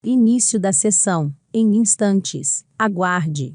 Início da sessão. Em instantes. Aguarde.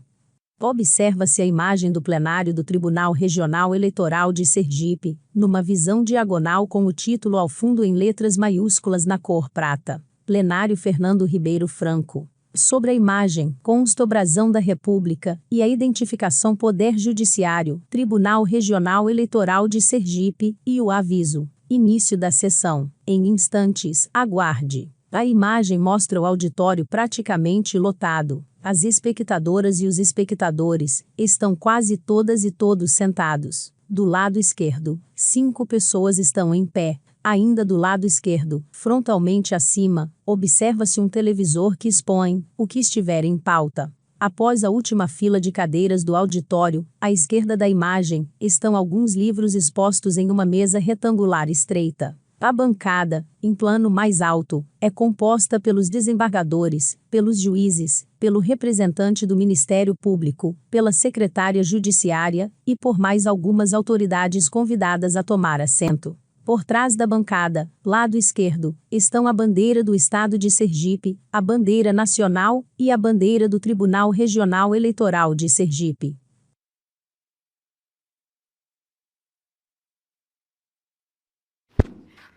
Observa-se a imagem do plenário do Tribunal Regional Eleitoral de Sergipe, numa visão diagonal com o título ao fundo em letras maiúsculas na cor prata. Plenário Fernando Ribeiro Franco. Sobre a imagem, consta o brasão da República e a identificação Poder Judiciário, Tribunal Regional Eleitoral de Sergipe, e o aviso. Início da sessão. Em instantes, aguarde. A imagem mostra o auditório praticamente lotado. As espectadoras e os espectadores estão quase todas e todos sentados. Do lado esquerdo, 5 pessoas estão em pé. Ainda do lado esquerdo, frontalmente acima, observa-se um televisor que expõe o que estiver em pauta. Após a última fila de cadeiras do auditório, à esquerda da imagem, estão alguns livros expostos em uma mesa retangular estreita. A bancada, em plano mais alto, é composta pelos desembargadores, pelos juízes, pelo representante do Ministério Público, pela secretária judiciária e por mais algumas autoridades convidadas a tomar assento. Por trás da bancada, lado esquerdo, estão a bandeira do Estado de Sergipe, a bandeira nacional e a bandeira do Tribunal Regional Eleitoral de Sergipe.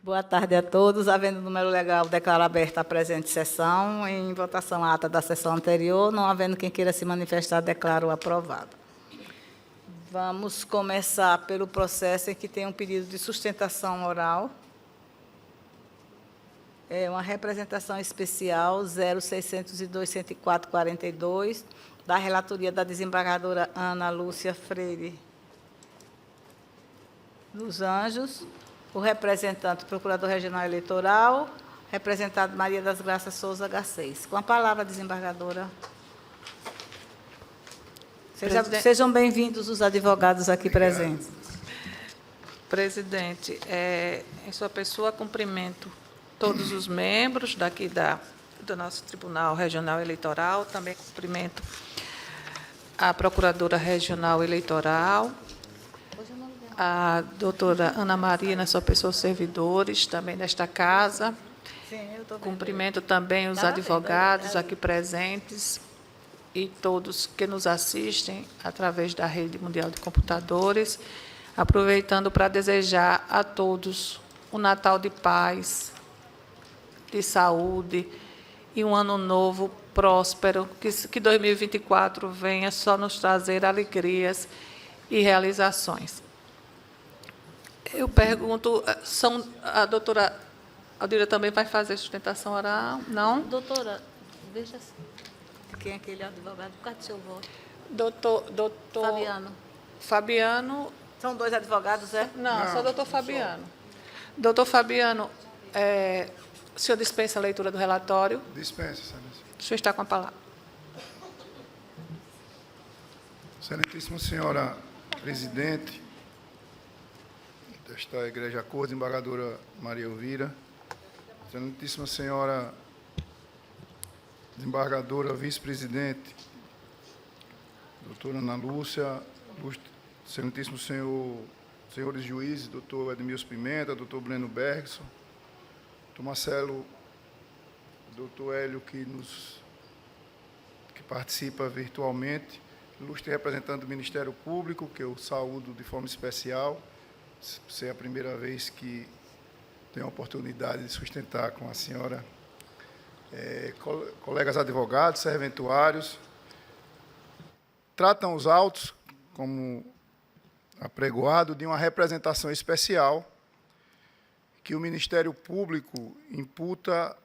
Boa tarde a todos. Havendo número legal, declaro aberta a presente sessão. Em votação a ata da sessão anterior, não havendo quem queira se manifestar, declaro aprovado. Vamos começar pelo processo em que tem um pedido de sustentação oral. É uma representação especial 0602-104-42, da relatoria da desembargadora Ana Lúcia Freire dos Anjos. O representante, Procurador Regional Eleitoral, representado Maria das Graças Souza Garcês. Com a palavra, desembargadora. Sejam bem-vindos os advogados aqui presentes. Presidente, em sua pessoa, cumprimento todos os membros daqui do nosso Tribunal Regional Eleitoral, também cumprimento a Procuradora Regional Eleitoral, a doutora Ana Maria, na sua pessoa, servidores também desta casa. Cumprimento também os advogados aqui presentes e todos que nos assistem através da Rede Mundial de Computadores, aproveitando para desejar a todos um Natal de paz, de saúde e um ano novo próspero, que 2024 venha só nos trazer alegrias e realizações. Eu pergunto, a doutora Aldira também vai fazer sustentação oral? Não? Doutora, veja quem é aquele advogado, cadê seu voto? Doutor Fabiano. Fabiano. São 2 advogados, é? Não, só doutor Fabiano. Doutor Fabiano, o senhor dispensa a leitura do relatório? Dispensa, excelência. O senhor está com a palavra. Excelentíssima senhora presidente desta Igreja Cor, desembargadora Maria Elvira, excelentíssima senhora desembargadora vice-presidente, doutora Ana Lúcia, excelentíssimo senhores juízes, doutor Edmilson Pimenta, doutor Breno Bergson, doutor Marcelo, doutor Hélio, que participa virtualmente, ilustre representante do Ministério Público, que eu saúdo de forma especial, ser a primeira vez que tenho a oportunidade de sustentar com a senhora, colegas advogados, serventuários. Tratam os autos, como apregoado, de uma representação especial que o Ministério Público imputa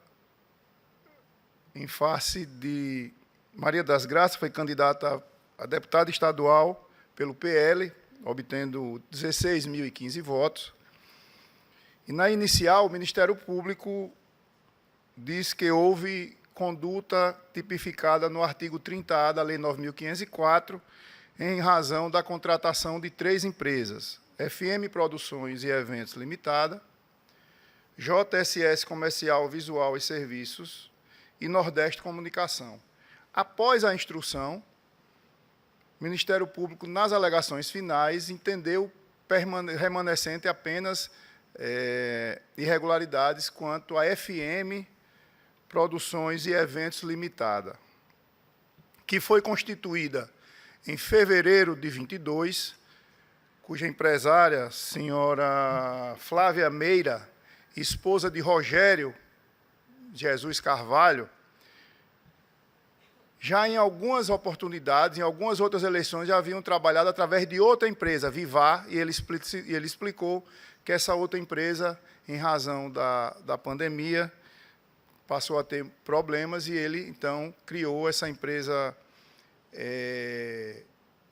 em face de Maria das Graças, foi candidata a deputada estadual pelo PL, obtendo 16.015 votos. E, na inicial, o Ministério Público diz que houve conduta tipificada no artigo 30A da Lei 9.504, em razão da contratação de 3 empresas, FM Produções e Eventos Limitada, JSS Comercial, Visual e Serviços e Nordeste Comunicação. Após a instrução, o Ministério Público, nas alegações finais, entendeu remanescente apenas irregularidades quanto a FM Produções e Eventos Limitada, que foi constituída em fevereiro de 22, cuja empresária, senhora Flávia Meira, esposa de Rogério Jesus Carvalho, já em algumas oportunidades, em algumas outras eleições, já haviam trabalhado através de outra empresa, Vivar, e ele explicou que essa outra empresa, em razão da pandemia, passou a ter problemas, e ele, então, criou essa empresa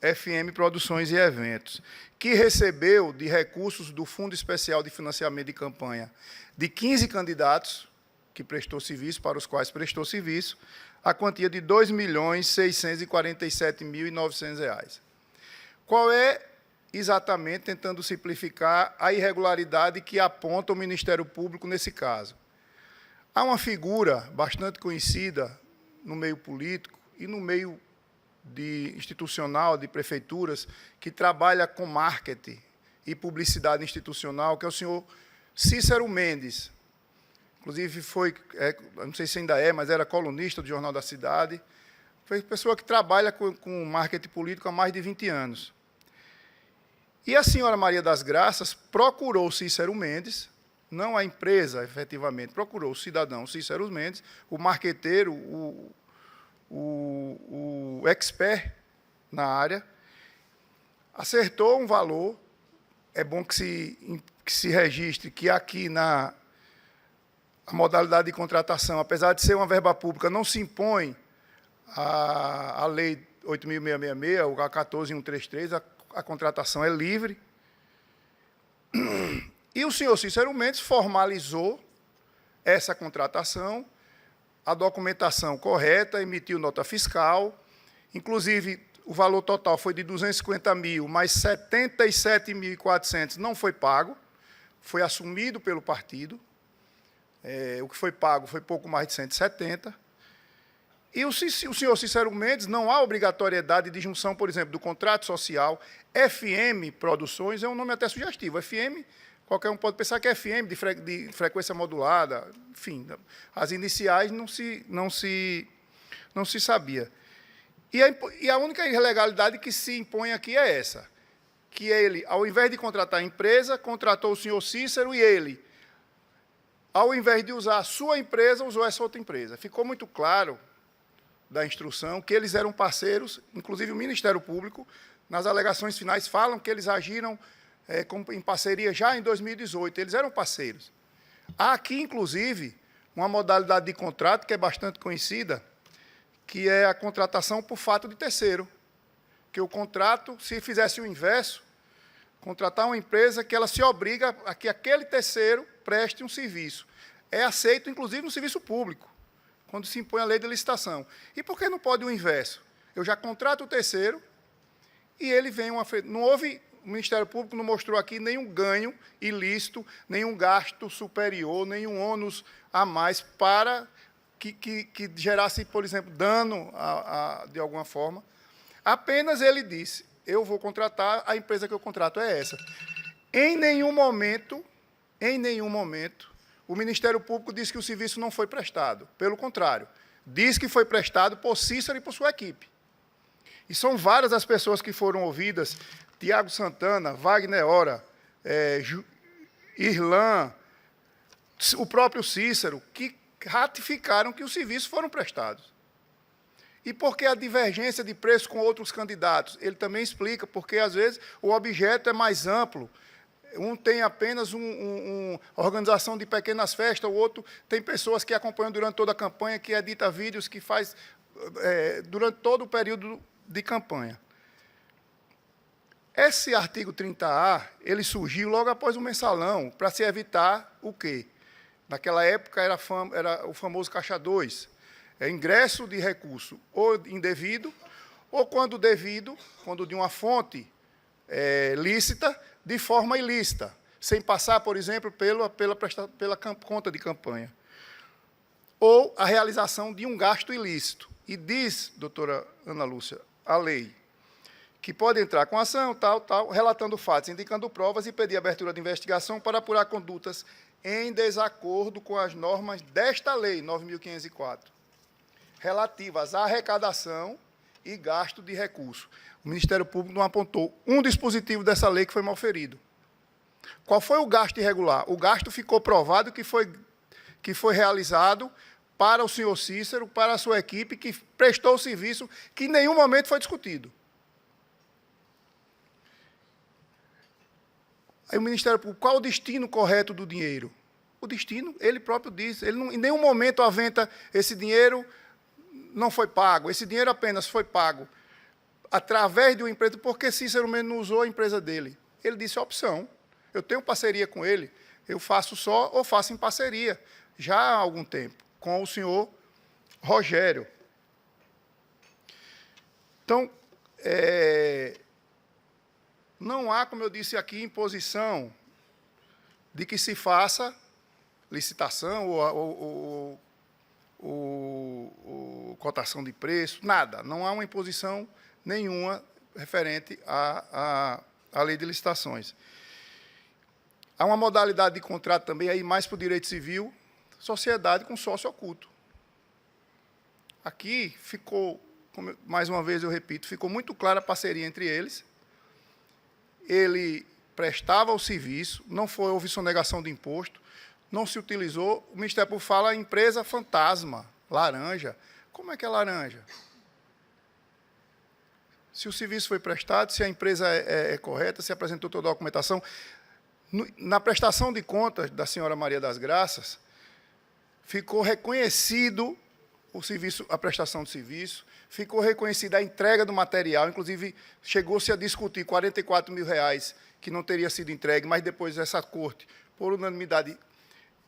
FM Produções e Eventos, que recebeu de recursos do Fundo Especial de Financiamento de Campanha de 15 candidatos que prestou serviço, para os quais prestou serviço, a quantia de R$ 2.647.900. Qual é, exatamente, tentando simplificar, a irregularidade que aponta o Ministério Público nesse caso? Há uma figura bastante conhecida no meio político e no meio institucional, de prefeituras, que trabalha com marketing e publicidade institucional, que é o senhor Cícero Mendes. Inclusive, não sei se ainda é, mas era colunista do Jornal da Cidade. Foi pessoa que trabalha com marketing político há mais de 20 anos. E a senhora Maria das Graças procurou Cícero Mendes, não a empresa, efetivamente, procurou o cidadão Cícero Mendes, o marqueteiro, o expert na área, acertou um valor. É bom que se registre que aqui a modalidade de contratação, apesar de ser uma verba pública, não se impõe a Lei 8.666, ou a 14.133, a contratação é livre. E o senhor Cícero Mendes formalizou essa contratação, a documentação correta, emitiu nota fiscal, inclusive o valor total foi de 250 mil, mas 77.400 não foi pago, foi assumido pelo partido. O que foi pago foi pouco mais de 170. E o senhor Cícero Mendes, não há obrigatoriedade de junção, por exemplo, do contrato social. FM Produções é um nome até sugestivo. FM, qualquer um pode pensar que é FM, de frequência modulada, enfim, as iniciais não se sabia. E a única ilegalidade que se impõe aqui é essa, que ele, ao invés de contratar a empresa, contratou o senhor Cícero, e ele, ao invés de usar a sua empresa, usou essa outra empresa. Ficou muito claro da instrução que eles eram parceiros, inclusive o Ministério Público, nas alegações finais, falam que eles agiram em parceria já em 2018, eles eram parceiros. Há aqui, inclusive, uma modalidade de contrato que é bastante conhecida, que é a contratação por fato de terceiro, que o contrato, se fizesse o inverso, contratar uma empresa que ela se obriga a que aquele terceiro preste um serviço. É aceito, inclusive, no serviço público, quando se impõe a lei de licitação. E por que não pode o inverso? Eu já contrato o terceiro e ele vem uma frente. Não houve, o Ministério Público não mostrou aqui nenhum ganho ilícito, nenhum gasto superior, nenhum ônus a mais para que gerasse, por exemplo, dano de alguma forma. Apenas ele disse: eu vou contratar, a empresa que eu contrato é essa. Em nenhum momento, o Ministério Público disse que o serviço não foi prestado. Pelo contrário, diz que foi prestado por Cícero e por sua equipe. E são várias as pessoas que foram ouvidas, Tiago Santana, Wagner Hora, Irlan, o próprio Cícero, que ratificaram que os serviços foram prestados. E por que a divergência de preço com outros candidatos? Ele também explica, porque, às vezes, o objeto é mais amplo. Um tem apenas uma organização de pequenas festas, o outro tem pessoas que acompanham durante toda a campanha, que edita vídeos, que faz durante todo o período de campanha. Esse artigo 30A, ele surgiu logo após o mensalão, para se evitar o quê? Naquela época era o famoso Caixa 2, ingresso de recurso ou indevido, ou quando devido, quando de uma fonte lícita, de forma ilícita, sem passar, por exemplo, pela conta de campanha. Ou a realização de um gasto ilícito. E diz, doutora Ana Lúcia, a lei, que pode entrar com ação, tal, relatando fatos, indicando provas e pedir abertura de investigação para apurar condutas em desacordo com as normas desta lei, 9.504, relativas à arrecadação e gasto de recurso. O Ministério Público não apontou um dispositivo dessa lei que foi malferido. Qual foi o gasto irregular? O gasto ficou provado que foi realizado para o senhor Cícero, para a sua equipe, que prestou o serviço, que em nenhum momento foi discutido. Aí o Ministério Público, qual o destino correto do dinheiro? O destino, ele próprio diz, ele não, em nenhum momento aventa esse dinheiro não foi pago, esse dinheiro apenas foi pago através de uma empresa, porque Cícero mesmo não usou a empresa dele. Ele disse a opção. Eu tenho parceria com ele, eu faço só ou faço em parceria, já há algum tempo, com o senhor Rogério. Então, não há, como eu disse aqui, imposição de que se faça licitação ou cotação de preço, nada. Não há uma imposição nenhuma referente à lei de licitações. Há uma modalidade de contrato também, aí mais para o direito civil, sociedade com sócio oculto. Aqui ficou, mais uma vez eu repito, ficou muito clara a parceria entre eles. Ele prestava o serviço, não houve sonegação de imposto, não se utilizou. O Ministério Público fala empresa fantasma, laranja. Como é que é laranja? Se o serviço foi prestado, se a empresa é correta, se apresentou toda a documentação. Na prestação de contas da senhora Maria das Graças, ficou reconhecido o serviço, a prestação de serviço, ficou reconhecida a entrega do material, inclusive chegou-se a discutir R$ 44.000 que não teria sido entregue, mas depois essa corte, por unanimidade,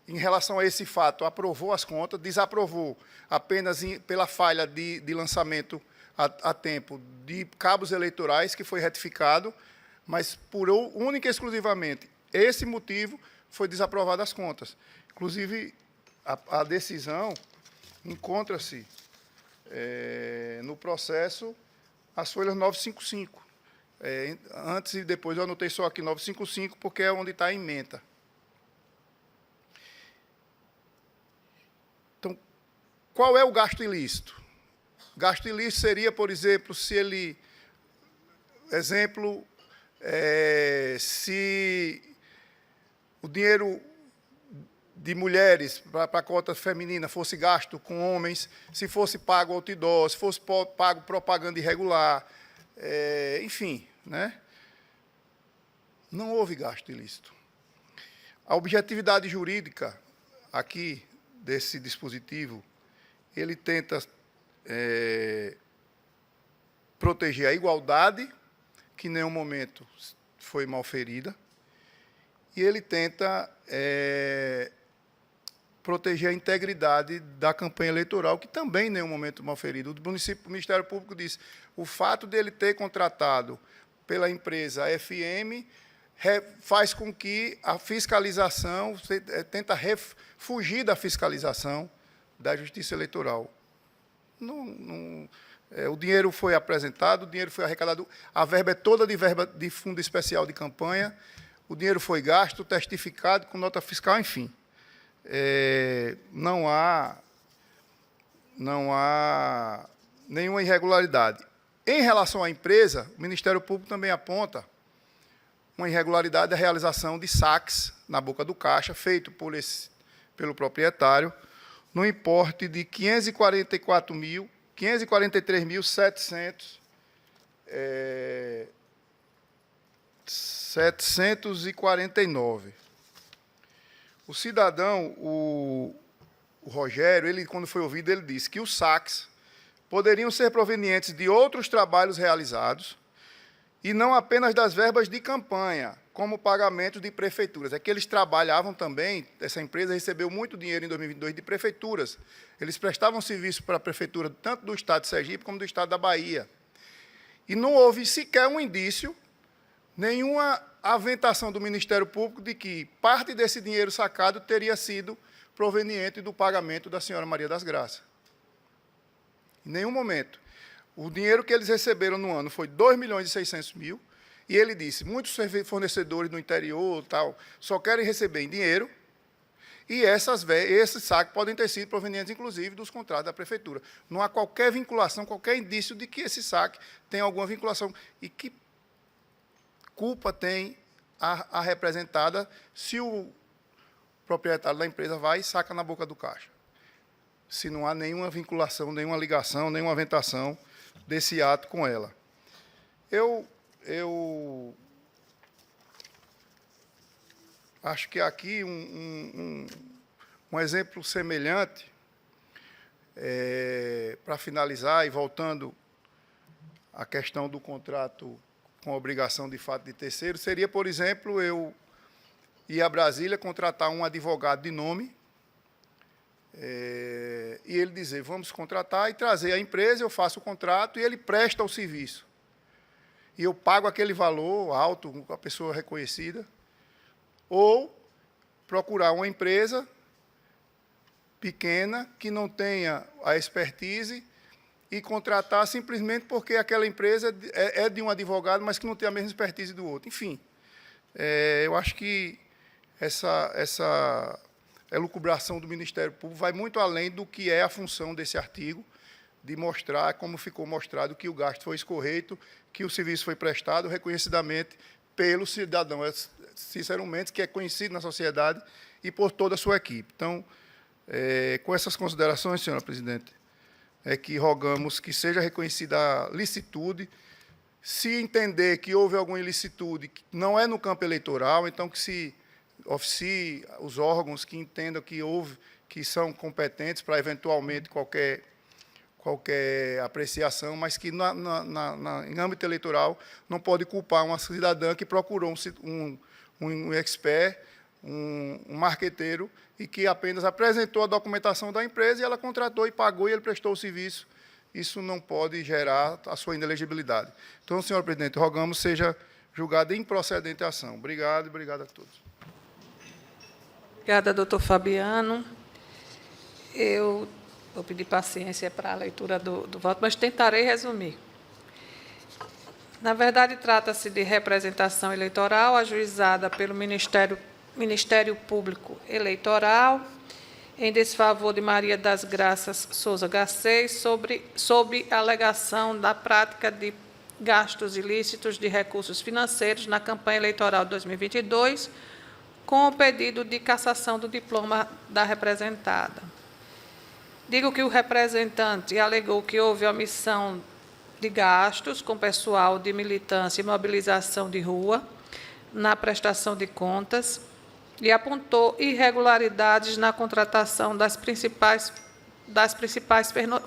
em relação a esse fato, aprovou as contas, desaprovou apenas pela falha de lançamento a tempo de cabos eleitorais, que foi retificado, mas por única e exclusivamente esse motivo foi desaprovada as contas. Inclusive, a decisão encontra-se no processo as folhas 955. Antes e depois eu anotei só aqui 955, porque é onde está a ementa. Então, qual é o gasto ilícito? Gasto ilícito seria, por exemplo, se ele... Exemplo, se o dinheiro de mulheres para a cota feminina fosse gasto com homens, se fosse pago outdoor, se fosse pago propaganda irregular, enfim, né? Não houve gasto ilícito. A objetividade jurídica aqui desse dispositivo, ele tenta proteger a igualdade, que em nenhum momento foi malferida, e ele tenta proteger a integridade da campanha eleitoral, que também em nenhum momento malferida. O Ministério Público diz o fato de ele ter contratado pela empresa FM faz com que a fiscalização, tenta fugir da fiscalização da Justiça Eleitoral. O dinheiro foi apresentado, o dinheiro foi arrecadado, a verba é toda de verba de fundo especial de campanha, o dinheiro foi gasto, testificado, com nota fiscal, enfim. Não há nenhuma irregularidade. Em relação à empresa, o Ministério Público também aponta uma irregularidade da realização de saques na boca do caixa, feito pelo proprietário, no importe de R$ 543.749. O cidadão, o Rogério, ele, quando foi ouvido, ele disse que os saques poderiam ser provenientes de outros trabalhos realizados e não apenas das verbas de campanha, como pagamentos de prefeituras. É que eles trabalhavam também, essa empresa recebeu muito dinheiro em 2022 de prefeituras. Eles prestavam serviço para a prefeitura tanto do Estado de Sergipe como do Estado da Bahia. E não houve sequer um indício, nenhuma aventação do Ministério Público de que parte desse dinheiro sacado teria sido proveniente do pagamento da senhora Maria das Graças. Em nenhum momento. O dinheiro que eles receberam no ano foi 2.600.000, e ele disse, muitos fornecedores no interior tal, só querem receber em dinheiro, e esses saques podem ter sido provenientes, inclusive, dos contratos da Prefeitura. Não há qualquer vinculação, qualquer indício de que esse saque tem alguma vinculação. E que culpa tem a representada se o proprietário da empresa vai e saca na boca do caixa? Se não há nenhuma vinculação, nenhuma ligação, nenhuma aventação desse ato com ela. Eu acho que aqui um exemplo semelhante, para finalizar, e voltando à questão do contrato com obrigação de fato de terceiro, seria, por exemplo, eu ir a Brasília contratar um advogado de nome, e ele dizer, vamos contratar e trazer a empresa, eu faço o contrato e ele presta o serviço. E eu pago aquele valor alto, a pessoa reconhecida, ou procurar uma empresa pequena que não tenha a expertise e contratar simplesmente porque aquela empresa é de um advogado, mas que não tem a mesma expertise do outro. Enfim, eu acho que essa elucubração do Ministério Público vai muito além do que é a função desse artigo, de mostrar, como ficou mostrado, que o gasto foi escorreito, que o serviço foi prestado reconhecidamente pelo cidadão Cícero Mendes, que é conhecido na sociedade, e por toda a sua equipe. Então, com essas considerações, senhora presidente, é que rogamos que seja reconhecida a licitude. Se entender que houve alguma ilicitude, que não é no campo eleitoral, então que se oficie os órgãos que entendam que houve, que são competentes para, eventualmente, qualquer apreciação, mas que, em âmbito eleitoral, não pode culpar uma cidadã que procurou um expert, um marqueteiro, e que apenas apresentou a documentação da empresa e ela contratou e pagou e ele prestou o serviço. Isso não pode gerar a sua inelegibilidade. Então, senhor presidente, rogamos seja julgada improcedente a ação. Obrigado e obrigado a todos. Obrigada, doutor Fabiano. Eu vou pedir paciência para a leitura do voto, mas tentarei resumir. Na verdade, trata-se de representação eleitoral ajuizada pelo Ministério Público Eleitoral em desfavor de Maria das Graças Souza Garcês sob a alegação da prática de gastos ilícitos de recursos financeiros na campanha eleitoral de 2022, com o pedido de cassação do diploma da representada. Digo que o representante alegou que houve omissão de gastos com pessoal de militância e mobilização de rua na prestação de contas e apontou irregularidades na contratação das principais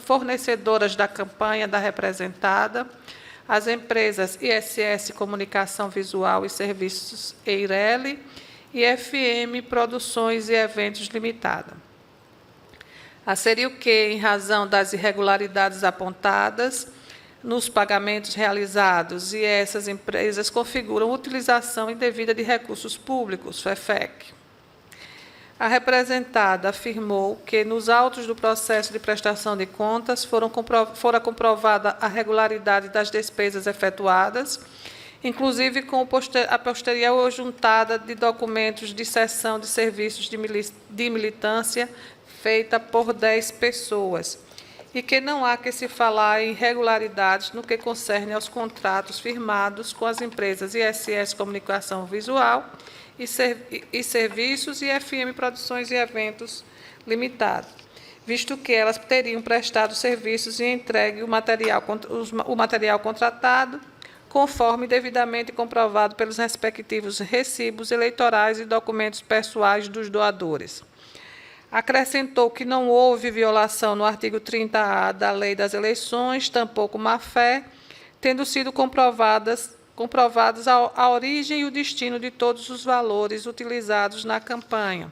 fornecedoras da campanha da representada, as empresas ISS Comunicação Visual e Serviços Eireli e FM Produções e Eventos Limitada. Asseriu que, em razão das irregularidades apontadas nos pagamentos realizados, e essas empresas configuram utilização indevida de recursos públicos, FEFEC. A representada afirmou que, nos autos do processo de prestação de contas, fora comprovada a regularidade das despesas efetuadas, inclusive com a posterior juntada de documentos de cessão de serviços de militância feita por 10 pessoas, e que não há que se falar em irregularidades no que concerne aos contratos firmados com as empresas ISS Comunicação Visual e Serviços e FM Produções e Eventos Limitada, visto que elas teriam prestado serviços e entregue o material contratado, conforme devidamente comprovado pelos respectivos recibos eleitorais e documentos pessoais dos doadores. Acrescentou que não houve violação no artigo 30-A da Lei das Eleições, tampouco má-fé, tendo sido comprovados a origem e o destino de todos os valores utilizados na campanha.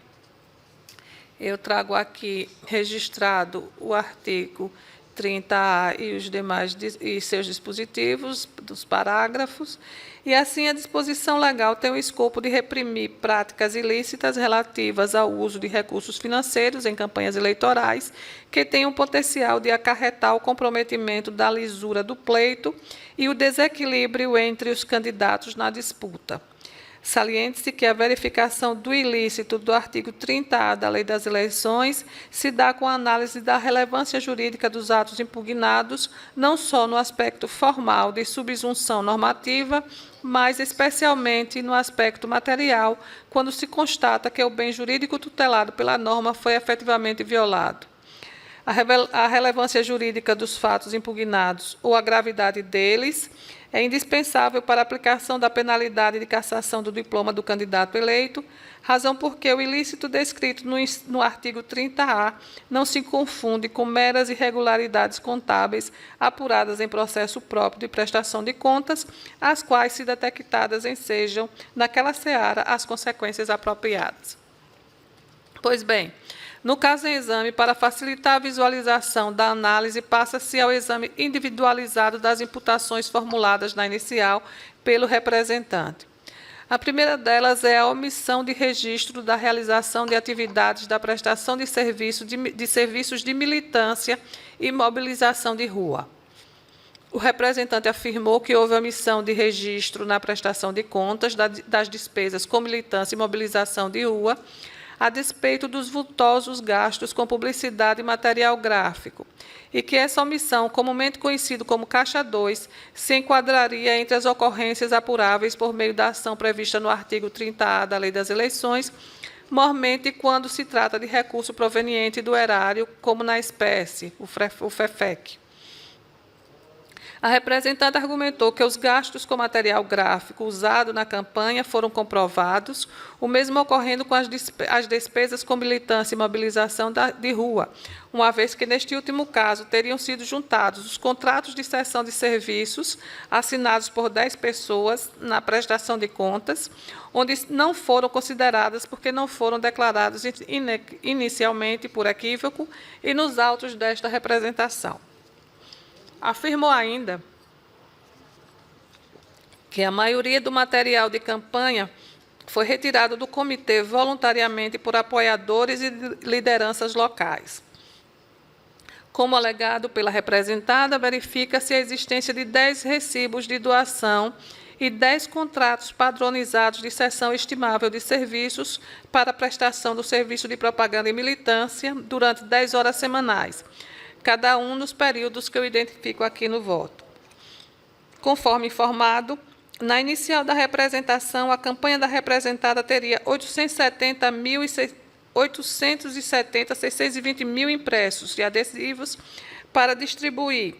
Eu trago aqui registrado o artigo 30-A e os demais e seus dispositivos dos parágrafos, E assim a disposição legal tem o escopo de reprimir práticas ilícitas relativas ao uso de recursos financeiros em campanhas eleitorais que tenham potencial de acarretar o comprometimento da lisura do pleito e o desequilíbrio entre os candidatos na disputa. Saliente-se que a verificação do ilícito do artigo 30-A da Lei das Eleições se dá com a análise da relevância jurídica dos atos impugnados, não só no aspecto formal de subsunção normativa, mas especialmente no aspecto material, quando se constata que o bem jurídico tutelado pela norma foi efetivamente violado. A relevância jurídica dos fatos impugnados ou a gravidade deles é indispensável para a aplicação da penalidade de cassação do diploma do candidato eleito, razão porque o ilícito descrito no artigo 30-A não se confunde com meras irregularidades contábeis apuradas em processo próprio de prestação de contas, as quais, se detectadas, ensejam, naquela seara, as consequências apropriadas. Pois bem, no caso em exame, para facilitar a visualização da análise, passa-se ao exame individualizado das imputações formuladas na inicial pelo representante. A primeira delas é a omissão de registro da realização de atividades da prestação de serviços de militância e mobilização de rua. O representante afirmou que houve omissão de registro na prestação de contas das despesas com militância e mobilização de rua, a despeito dos vultosos gastos com publicidade e material gráfico, e que essa omissão, comumente conhecido como Caixa 2, se enquadraria entre as ocorrências apuráveis por meio da ação prevista no artigo 30-A da Lei das Eleições, mormente quando se trata de recurso proveniente do erário, como na espécie, o FEFEC. A representante argumentou que os gastos com material gráfico usado na campanha foram comprovados, o mesmo ocorrendo com as despesas com militância e mobilização de rua, uma vez que, neste último caso, teriam sido juntados os contratos de cessão de serviços assinados por 10 pessoas na prestação de contas, onde não foram consideradas porque não foram declarados inicialmente por equívoco e nos autos desta representação. Afirmou ainda que a maioria do material de campanha foi retirado do comitê voluntariamente por apoiadores e lideranças locais. Como alegado pela representada, verifica-se a existência de 10 recibos de doação e 10 contratos padronizados de cessão estimável de serviços para prestação do serviço de propaganda e militância durante 10 horas semanais, cada um nos períodos que eu identifico aqui no voto. Conforme informado, na inicial da representação, a campanha da representada teria 620 impressos e adesivos para distribuir,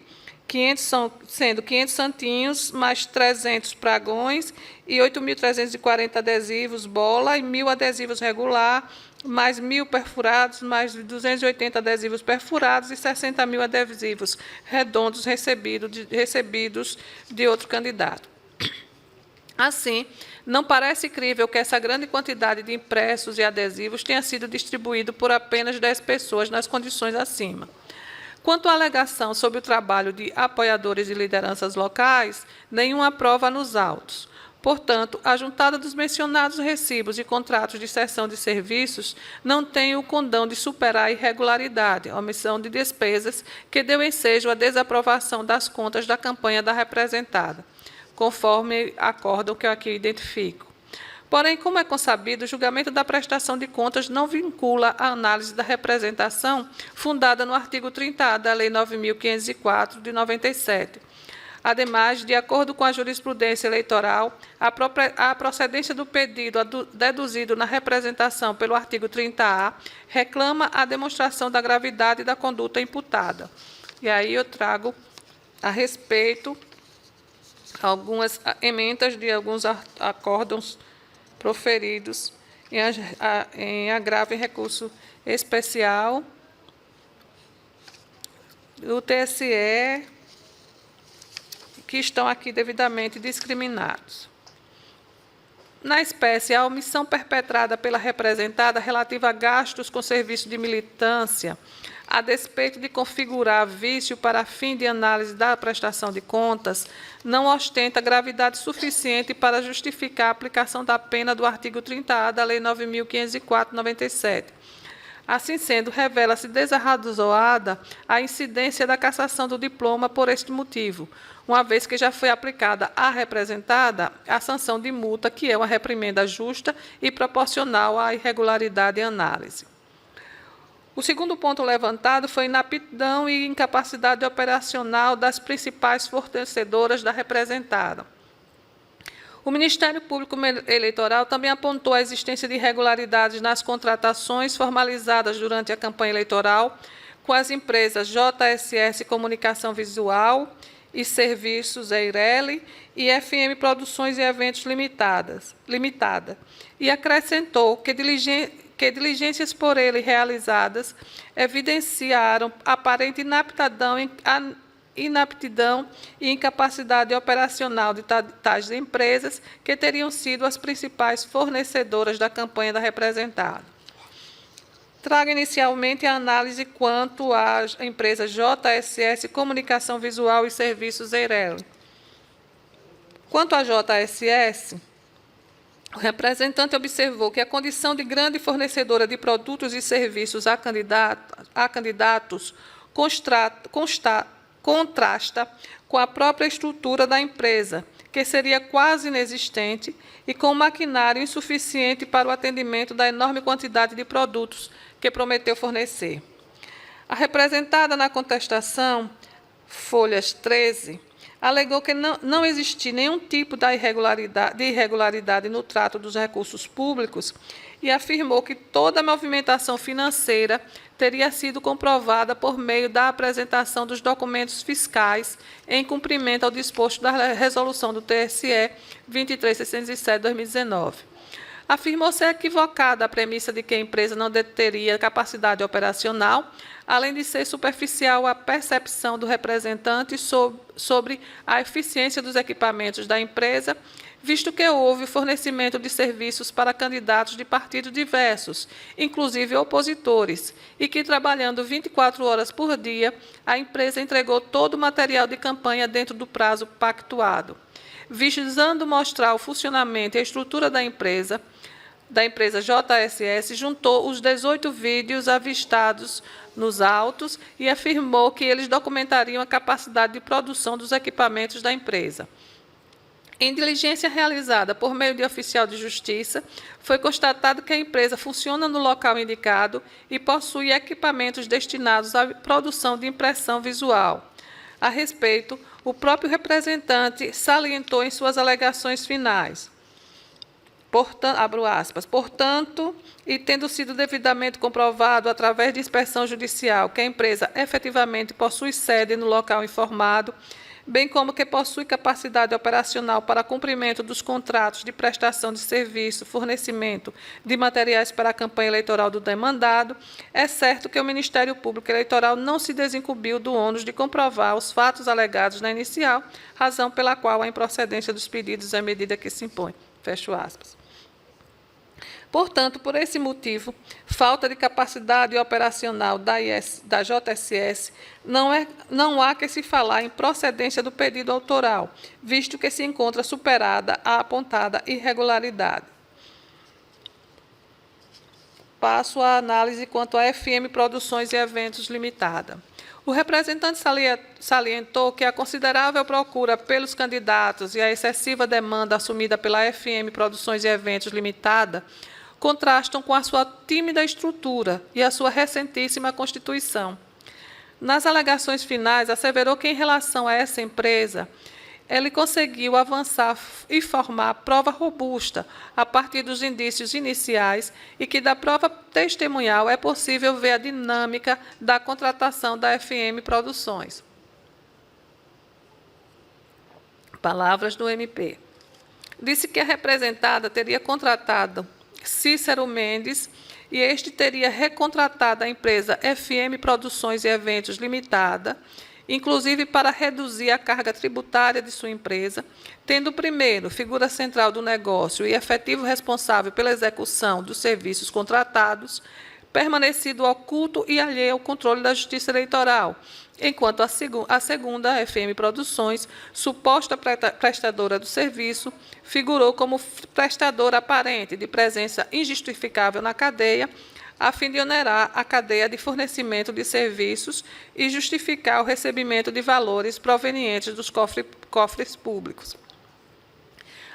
sendo 500 santinhos, mais 300 pregões e 8.340 adesivos bola e 1.000 adesivos regular, mais 1.000 perfurados, mais 280 adesivos perfurados e 60.000 adesivos redondos recebidos de outro candidato. Assim, não parece crível que essa grande quantidade de impressos e adesivos tenha sido distribuído por apenas 10 pessoas nas condições acima. Quanto à alegação sobre o trabalho de apoiadores e lideranças locais, nenhuma prova nos autos. Portanto, a juntada dos mencionados recibos e contratos de cessão de serviços não tem o condão de superar a irregularidade, a omissão de despesas, que deu ensejo à desaprovação das contas da campanha da representada, conforme acórdão que eu aqui identifico. Porém, como é consabido, o julgamento da prestação de contas não vincula a análise da representação fundada no artigo 30-A da Lei 9.504, de 97. Ademais, de acordo com a jurisprudência eleitoral, a procedência do pedido deduzido na representação pelo artigo 30-A reclama a demonstração da gravidade da conduta imputada. E aí eu trago a respeito algumas emendas de alguns acórdãos proferidos em agravo em recurso especial do TSE, que estão aqui devidamente discriminados. Na espécie, a omissão perpetrada pela representada relativa a gastos com serviço de militância, a despeito de configurar vício para fim de análise da prestação de contas, não ostenta gravidade suficiente para justificar a aplicação da pena do artigo 30A da Lei 9.504/97. Assim sendo, revela-se desarrazoada a incidência da cassação do diploma por este motivo, uma vez que já foi aplicada à representada a sanção de multa, que é uma reprimenda justa e proporcional à irregularidade em análise. O segundo ponto levantado foi inaptidão e incapacidade operacional das principais fornecedoras da representada. O Ministério Público Eleitoral também apontou a existência de irregularidades nas contratações formalizadas durante a campanha eleitoral com as empresas JSS Comunicação Visual e Serviços Eireli e FM Produções e Eventos Limitada, e acrescentou que diligências por ele realizadas evidenciaram aparente inaptidão e incapacidade operacional de tais empresas, que teriam sido as principais fornecedoras da campanha da representada. Trago inicialmente a análise quanto à empresa JSS Comunicação Visual e Serviços Eireli. Quanto à JSS, o representante observou que a condição de grande fornecedora de produtos e serviços a candidatos contrasta com a própria estrutura da empresa, que seria quase inexistente, e com um maquinário insuficiente para o atendimento da enorme quantidade de produtos que prometeu fornecer. A representada na contestação, folhas 13, alegou que não existia nenhum tipo de irregularidade no trato dos recursos públicos e afirmou que toda a movimentação financeira teria sido comprovada por meio da apresentação dos documentos fiscais em cumprimento ao disposto da resolução do TSE 23.607/2019. Afirmou ser equivocada a premissa de que a empresa não teria capacidade operacional, além de ser superficial a percepção do representante sobre a eficiência dos equipamentos da empresa, visto que houve fornecimento de serviços para candidatos de partidos diversos, inclusive opositores, e que, trabalhando 24 horas por dia, a empresa entregou todo o material de campanha dentro do prazo pactuado. Visando mostrar o funcionamento e a estrutura da empresa JSS, juntou os 18 vídeos avistados nos autos e afirmou que eles documentariam a capacidade de produção dos equipamentos da empresa. Em diligência realizada por meio de oficial de justiça, foi constatado que a empresa funciona no local indicado e possui equipamentos destinados à produção de impressão visual. A respeito, o próprio representante salientou em suas alegações finais. Abro aspas, portanto, e tendo sido devidamente comprovado através de inspeção judicial que a empresa efetivamente possui sede no local informado, bem como que possui capacidade operacional para cumprimento dos contratos de prestação de serviço, fornecimento de materiais para a campanha eleitoral do demandado, é certo que o Ministério Público Eleitoral não se desincumbiu do ônus de comprovar os fatos alegados na inicial, razão pela qual a improcedência dos pedidos é medida que se impõe. Fecho aspas. Portanto, por esse motivo, falta de capacidade operacional da JSS, não há que se falar em procedência do pedido autoral, visto que se encontra superada a apontada irregularidade. Passo à análise quanto à FM Produções e Eventos Limitada. O representante salientou que a considerável procura pelos candidatos e a excessiva demanda assumida pela FM Produções e Eventos Limitada contrastam com a sua tímida estrutura e a sua recentíssima constituição. Nas alegações finais, asseverou que, em relação a essa empresa, ele conseguiu avançar e formar prova robusta a partir dos indícios iniciais e que, da prova testemunhal, é possível ver a dinâmica da contratação da FM Produções. Palavras do MP. Disse que a representada teria contratado Cícero Mendes e este teria recontratado a empresa FM Produções e Eventos Limitada, inclusive para reduzir a carga tributária de sua empresa, tendo o primeiro figura central do negócio e efetivo responsável pela execução dos serviços contratados, permanecido oculto e alheio ao controle da Justiça Eleitoral, enquanto a segunda, a FM Produções, suposta prestadora do serviço, figurou como prestadora aparente de presença injustificável na cadeia, a fim de onerar a cadeia de fornecimento de serviços e justificar o recebimento de valores provenientes dos cofres públicos.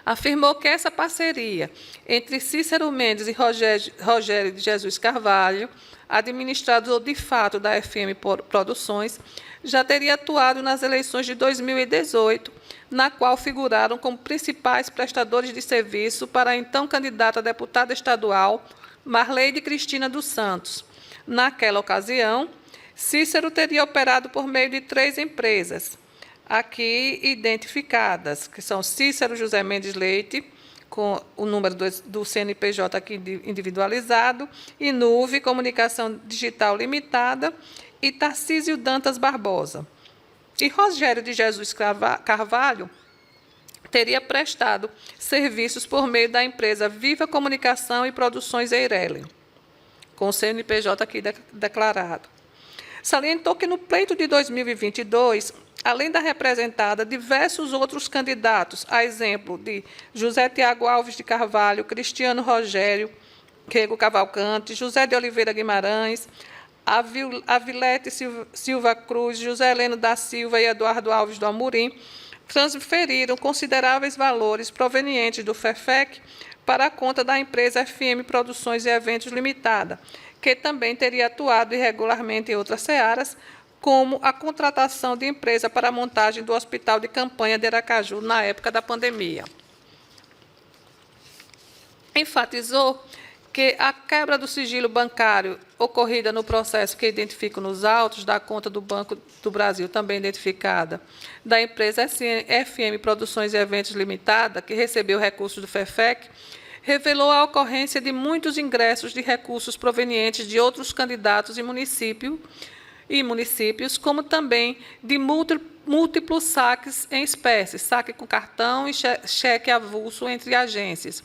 Afirmou que essa parceria entre Cícero Mendes e Rogério de Jesus Carvalho, administrador de fato da FM Produções, já teria atuado nas eleições de 2018, na qual figuraram como principais prestadores de serviço para a então candidata a deputada estadual, Marleide Cristina dos Santos. Naquela ocasião, Cícero teria operado por meio de 3 empresas, aqui identificadas, que são Cícero José Mendes Leite, com o número do CNPJ aqui individualizado, e Nuve Comunicação Digital Limitada, e Tarcísio Dantas Barbosa. E Rogério de Jesus Carvalho teria prestado serviços por meio da empresa Viva Comunicação e Produções Eireli, com o CNPJ aqui declarado. Salientou que no pleito de 2022, além da representada, diversos outros candidatos, a exemplo de José Tiago Alves de Carvalho, Cristiano Rogério Rego Cavalcante, José de Oliveira Guimarães, Avilete Silva Cruz, José Heleno da Silva e Eduardo Alves do Amorim, transferiram consideráveis valores provenientes do FEFEC para a conta da empresa FM Produções e Eventos Limitada, que também teria atuado irregularmente em outras searas, como a contratação de empresa para a montagem do Hospital de Campanha de Aracaju na época da pandemia. Enfatizou que a quebra do sigilo bancário ocorrida no processo que identifico nos autos da conta do Banco do Brasil, também identificada, da empresa FM Produções e Eventos Limitada, que recebeu recursos do FEFEC, revelou a ocorrência de muitos ingressos de recursos provenientes de outros candidatos e municípios, como também de múltiplos saques em espécie, saque com cartão e cheque avulso entre agências,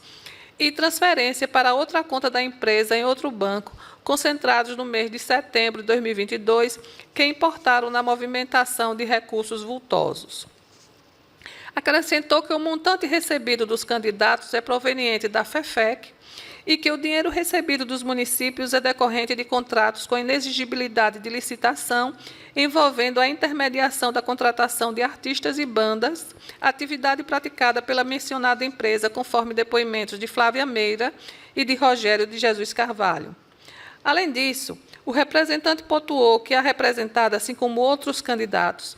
e transferência para outra conta da empresa em outro banco, concentrados no mês de setembro de 2022, que importaram na movimentação de recursos vultosos. Acrescentou que o montante recebido dos candidatos é proveniente da FEFEC e que o dinheiro recebido dos municípios é decorrente de contratos com inexigibilidade de licitação, envolvendo a intermediação da contratação de artistas e bandas, atividade praticada pela mencionada empresa, conforme depoimentos de Flávia Meira e de Rogério de Jesus Carvalho. Além disso, o representante pontuou que a representada, assim como outros candidatos,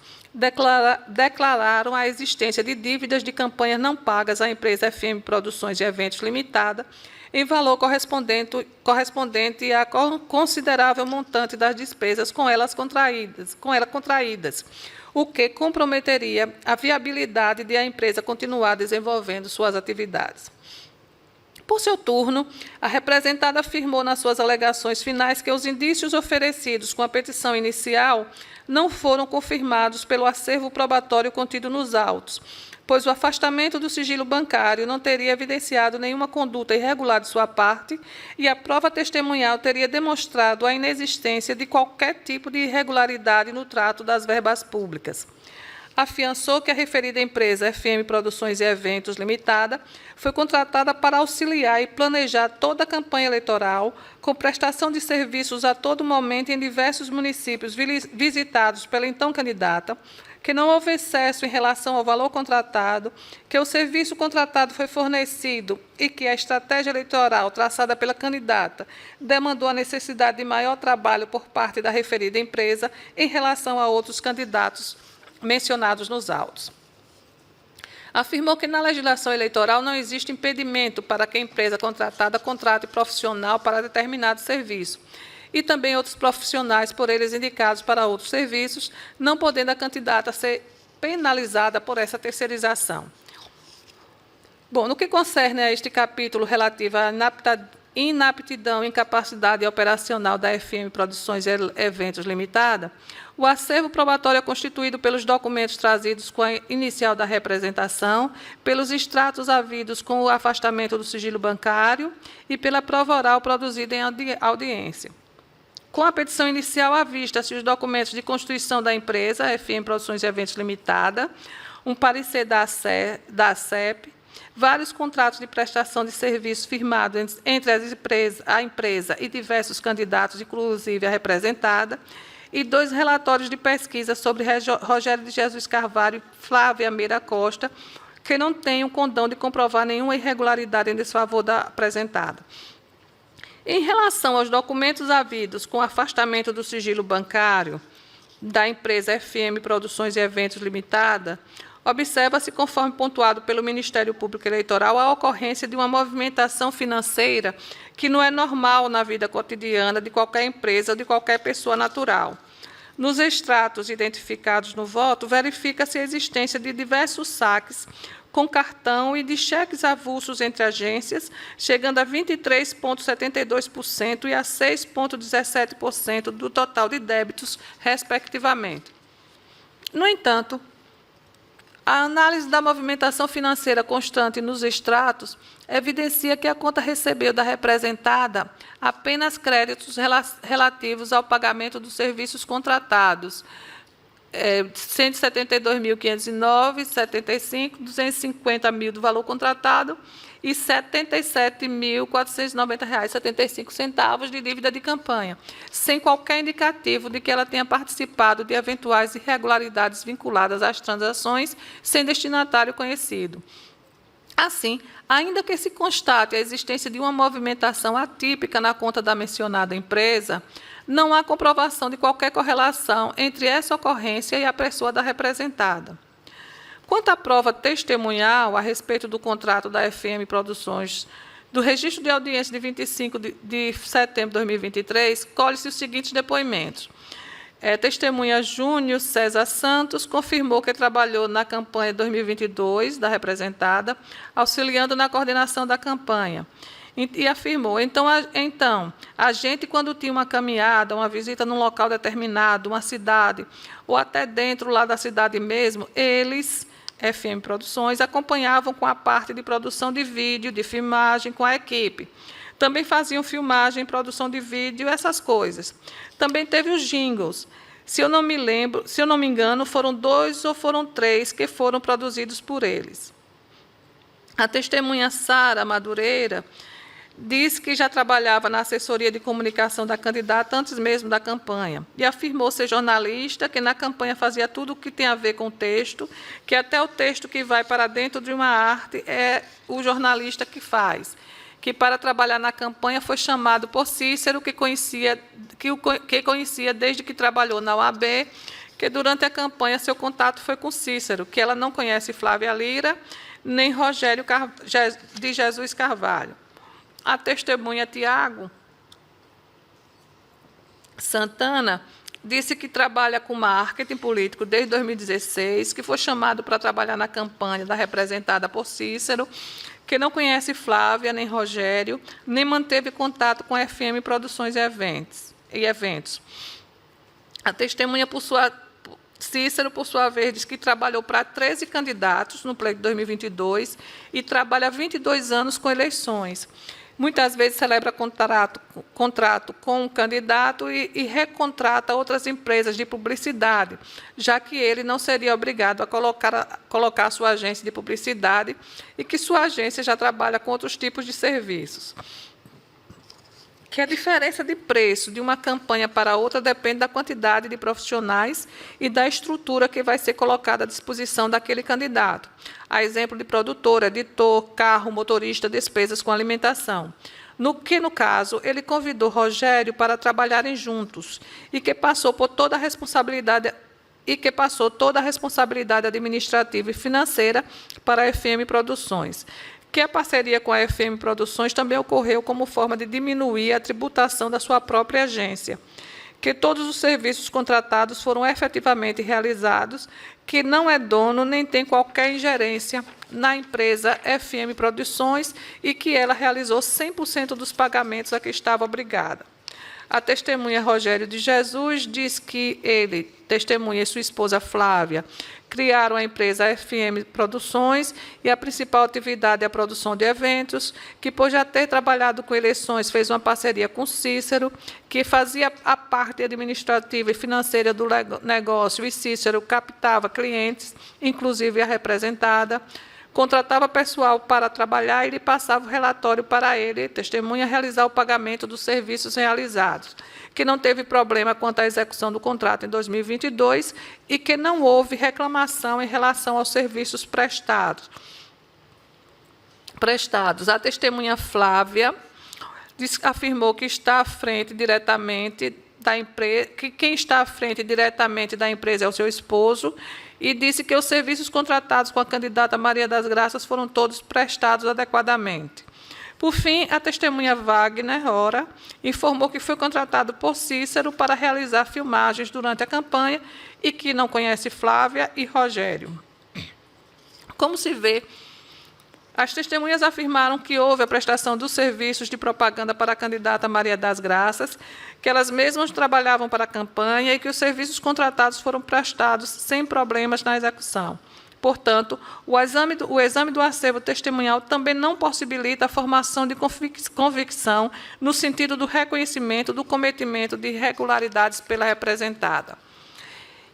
declararam a existência de dívidas de campanhas não pagas à empresa FM Produções e Eventos Limitada, em valor correspondente a considerável montante das despesas com ela contraídas, o que comprometeria a viabilidade de a empresa continuar desenvolvendo suas atividades. Por seu turno, a representada afirmou nas suas alegações finais que os indícios oferecidos com a petição inicial não foram confirmados pelo acervo probatório contido nos autos, pois o afastamento do sigilo bancário não teria evidenciado nenhuma conduta irregular de sua parte e a prova testemunhal teria demonstrado a inexistência de qualquer tipo de irregularidade no trato das verbas públicas. Afiançou que a referida empresa, FM Produções e Eventos Limitada, foi contratada para auxiliar e planejar toda a campanha eleitoral, com prestação de serviços a todo momento em diversos municípios visitados pela então candidata, que não houve excesso em relação ao valor contratado, que o serviço contratado foi fornecido e que a estratégia eleitoral traçada pela candidata demandou a necessidade de maior trabalho por parte da referida empresa em relação a outros candidatos mencionados nos autos. Afirmou que na legislação eleitoral não existe impedimento para que a empresa contratada contrate profissional para determinado serviço, e também outros profissionais por eles indicados para outros serviços, não podendo a candidata ser penalizada por essa terceirização. Bom, no que concerne a este capítulo relativo à inaptidão e incapacidade operacional da FM Produções e Eventos Limitada, o acervo probatório é constituído pelos documentos trazidos com a inicial da representação, pelos extratos havidos com o afastamento do sigilo bancário e pela prova oral produzida em audiência. Com a petição inicial à vista-se os documentos de constituição da empresa, FM Produções e Eventos Limitada, um parecer da ACEP, vários contratos de prestação de serviço firmados entre a empresa e diversos candidatos, inclusive a representada, e 2 relatórios de pesquisa sobre Rogério de Jesus Carvalho e Flávia Meira Costa, que não têm o condão de comprovar nenhuma irregularidade em desfavor da apresentada. Em relação aos documentos havidos com afastamento do sigilo bancário da empresa FM Produções e Eventos Limitada, observa-se, conforme pontuado pelo Ministério Público Eleitoral, a ocorrência de uma movimentação financeira que não é normal na vida cotidiana de qualquer empresa ou de qualquer pessoa natural. Nos extratos identificados no voto, verifica-se a existência de diversos saques com cartão e de cheques avulsos entre agências, chegando a 23,72% e a 6,17% do total de débitos, respectivamente. No entanto, a análise da movimentação financeira constante nos extratos evidencia que a conta recebeu da representada apenas créditos relativos ao pagamento dos serviços contratados, 172.509,75, 250.000 do valor contratado e R$ 77.490,75 de dívida de campanha, sem qualquer indicativo de que ela tenha participado de eventuais irregularidades vinculadas às transações sem destinatário conhecido. Assim, ainda que se constate a existência de uma movimentação atípica na conta da mencionada empresa, não há comprovação de qualquer correlação entre essa ocorrência e a pessoa da representada. Quanto à prova testemunhal a respeito do contrato da FM Produções, do registro de audiência de 25 de setembro de 2023, colhe-se os seguintes depoimentos. Testemunha Júnior César Santos confirmou que trabalhou na campanha 2022 da representada, auxiliando na coordenação da campanha. E afirmou, então, a gente, quando tinha uma caminhada, uma visita num local determinado, uma cidade, ou até dentro lá da cidade mesmo, eles, FM Produções, acompanhavam com a parte de produção de vídeo, de filmagem com a equipe. Também faziam filmagem, produção de vídeo, essas coisas. Também teve os jingles. Se eu não me engano, foram 2 ou foram 3 que foram produzidos por eles. A testemunha Sara Madureira disse que já trabalhava na assessoria de comunicação da candidata antes mesmo da campanha e afirmou ser jornalista, que na campanha fazia tudo o que tem a ver com o texto, que até o texto que vai para dentro de uma arte é o jornalista que faz, que para trabalhar na campanha foi chamado por Cícero, que conhecia desde que trabalhou na OAB, que durante a campanha seu contato foi com Cícero, que ela não conhece Flávia Lira, nem Rogério de Jesus Carvalho. A testemunha Tiago Santana disse que trabalha com marketing político desde 2016, que foi chamado para trabalhar na campanha da representada por Cícero, que não conhece Flávia nem Rogério, nem manteve contato com a FM Produções e Eventos. A testemunha, Cícero, por sua vez, diz que trabalhou para 13 candidatos no pleito de 2022 e trabalha há 22 anos com eleições. Muitas vezes celebra contrato com um candidato e recontrata outras empresas de publicidade, já que ele não seria obrigado a colocar sua agência de publicidade e que sua agência já trabalha com outros tipos de serviços. Que a diferença de preço de uma campanha para outra depende da quantidade de profissionais e da estrutura que vai ser colocada à disposição daquele candidato. A exemplo de produtor, editor, carro, motorista, despesas com alimentação. No caso, ele convidou Rogério para trabalharem juntos e que passou toda a responsabilidade administrativa e financeira para a FM Produções. Que a parceria com a FM Produções também ocorreu como forma de diminuir a tributação da sua própria agência, que todos os serviços contratados foram efetivamente realizados, que não é dono nem tem qualquer ingerência na empresa FM Produções e que ela realizou 100% dos pagamentos a que estava obrigada. A testemunha Rogério de Jesus diz que ele, testemunha e sua esposa Flávia, criaram a empresa FM Produções e a principal atividade é a produção de eventos, que, por já ter trabalhado com eleições, fez uma parceria com Cícero, que fazia a parte administrativa e financeira do negócio, e Cícero captava clientes, inclusive a representada, contratava pessoal para trabalhar e lhe passava o relatório para ele, testemunha, realizar o pagamento dos serviços realizados, que não teve problema quanto à execução do contrato em 2022 e que não houve reclamação em relação aos serviços prestados. A testemunha Flávia afirmou que está à frente diretamente da empresa, que quem está à frente diretamente da empresa é o seu esposo, e disse que os serviços contratados com a candidata Maria das Graças foram todos prestados adequadamente. Por fim, a testemunha Wagner Ora informou que foi contratado por Cícero para realizar filmagens durante a campanha e que não conhece Flávia e Rogério. Como se vê, as testemunhas afirmaram que houve a prestação dos serviços de propaganda para a candidata Maria das Graças, que elas mesmas trabalhavam para a campanha e que os serviços contratados foram prestados sem problemas na execução. Portanto, o exame do acervo testemunhal também não possibilita a formação de convicção no sentido do reconhecimento do cometimento de irregularidades pela representada.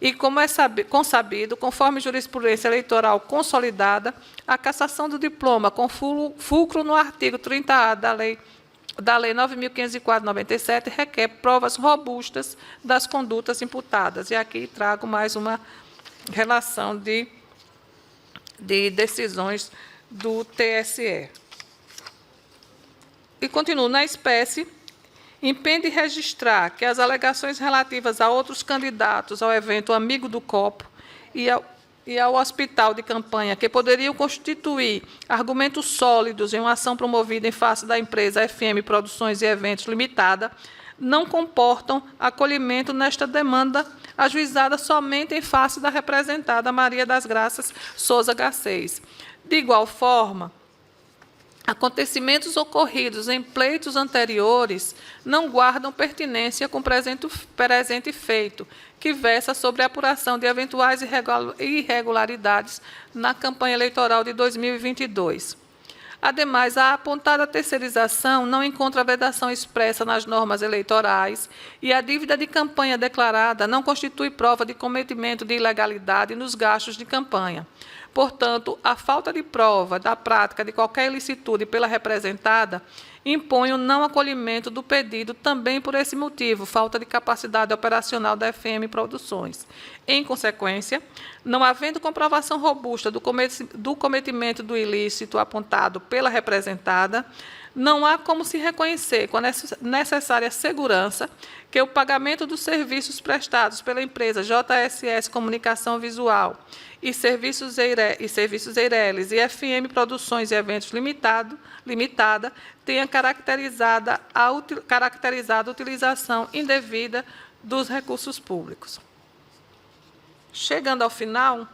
E, como é consabido, conforme jurisprudência eleitoral consolidada, a cassação do diploma com fulcro no artigo 30A da Lei 9.504/97 requer provas robustas das condutas imputadas. E aqui trago mais uma relação de decisões do TSE. E continuo, na espécie, impende registrar que as alegações relativas a outros candidatos ao evento Amigo do Copo e ao hospital de campanha, que poderiam constituir argumentos sólidos em uma ação promovida em face da empresa FM Produções e Eventos Limitada, não comportam acolhimento nesta demanda ajuizada somente em face da representada Maria das Graças Souza Garcês. De igual forma, acontecimentos ocorridos em pleitos anteriores não guardam pertinência com o presente feito, que versa sobre a apuração de eventuais irregularidades na campanha eleitoral de 2022. Ademais, a apontada terceirização não encontra vedação expressa nas normas eleitorais e a dívida de campanha declarada não constitui prova de cometimento de ilegalidade nos gastos de campanha. Portanto, a falta de prova da prática de qualquer ilicitude pela representada impõe o não acolhimento do pedido também por esse motivo, falta de capacidade operacional da FM Produções. Em consequência, não havendo comprovação robusta do cometimento do ilícito apontado pela representada, não há como se reconhecer com a necessária segurança que o pagamento dos serviços prestados pela empresa JSS Comunicação Visual e Serviços Eireles e FM Produções e Eventos Limitada tenha caracterizado a utilização indevida dos recursos públicos. Chegando ao final,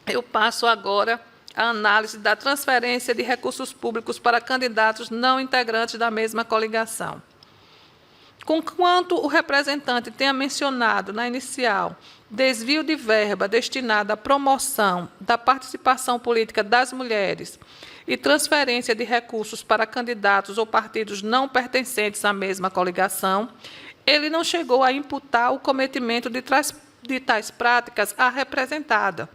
eu passo agora a análise da transferência de recursos públicos para candidatos não integrantes da mesma coligação. Conquanto o representante tenha mencionado na inicial desvio de verba destinada à promoção da participação política das mulheres e transferência de recursos para candidatos ou partidos não pertencentes à mesma coligação, ele não chegou a imputar o cometimento de tais práticas à representada.